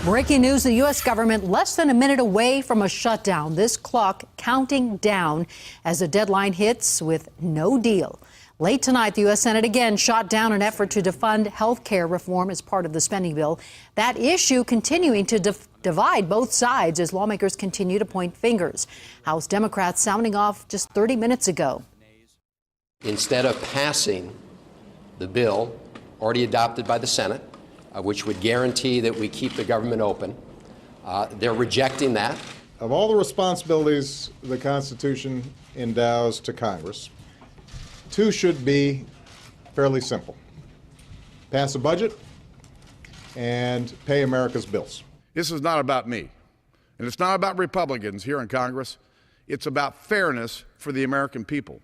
Breaking news, the U.S. government less than a minute away from a shutdown. This clock counting down as the deadline hits with no deal. Late tonight, the U.S. Senate again shot down an effort to defund health care reform as part of the spending bill. That issue continuing to divide both sides as lawmakers continue to point fingers. House Democrats sounding off just 30 minutes ago. Instead of passing the bill already adopted by the Senate, which would guarantee that we keep the government open, they're rejecting that. Of all the responsibilities the Constitution endows to Congress, two should be fairly simple: pass a budget and pay America's bills. This is not about me, and it's not about Republicans here in Congress. It's about fairness for the American people.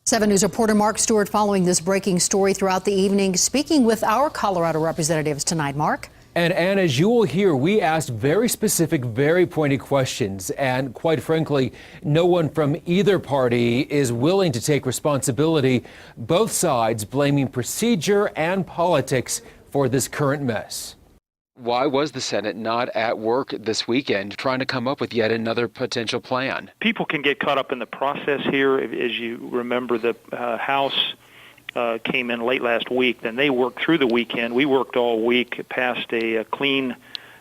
7 News reporter Marc Stewart following this breaking story throughout the evening, speaking with our Colorado representatives tonight. Marc? And as you will hear, we asked very specific, very pointed questions. And quite frankly, no one from either party is willing to take responsibility. Both sides blaming procedure and politics for this current mess. Why was the Senate not at work this weekend trying to come up with yet another potential plan? People can get caught up in the process here. As you remember, the House came in late last week. Then they worked through the weekend. We worked all week, passed a clean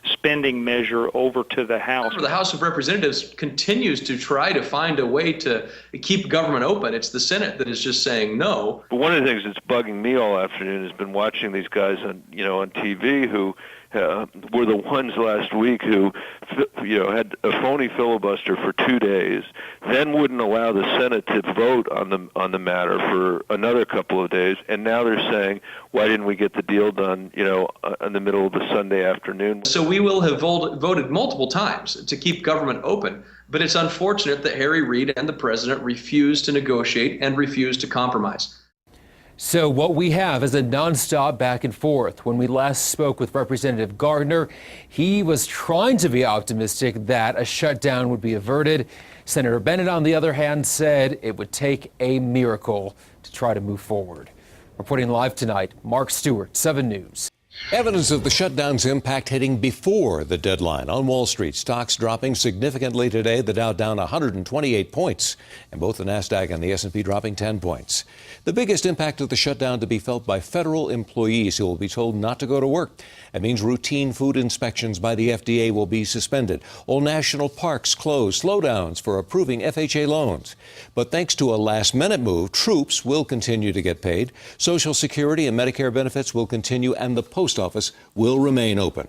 spending measure over to the House. The House of Representatives continues to try to find a way to keep government open. It's the Senate that is just saying no. But one of the things that's bugging me all afternoon has been watching these guys on TV who were the ones last week who had a phony filibuster for 2 days, then wouldn't allow the Senate to vote on the matter for another couple of days, and now they're saying, why didn't we get the deal done in the middle of the Sunday afternoon? So we will have voted multiple times to keep government open, but it's unfortunate that Harry Reid and the president refused to negotiate and refused to compromise. So what we have is a nonstop back and forth. When we last spoke with Representative Gardner, he was trying to be optimistic that a shutdown would be averted. Senator Bennett, on the other hand, said it would take a miracle to try to move forward. Reporting live tonight, Marc Stewart, 7 News. Evidence of the shutdown's impact hitting before the deadline. On Wall Street, stocks dropping significantly today. The Dow down 128 points, and both the Nasdaq and the S&P dropping 10 points. The biggest impact of the shutdown to be felt by federal employees who will be told not to go to work. That means routine food inspections by the FDA will be suspended. All national parks closed. Slowdowns for approving FHA loans. But thanks to a last-minute move, troops will continue to get paid. Social Security and Medicare benefits will continue, and the post office will remain open.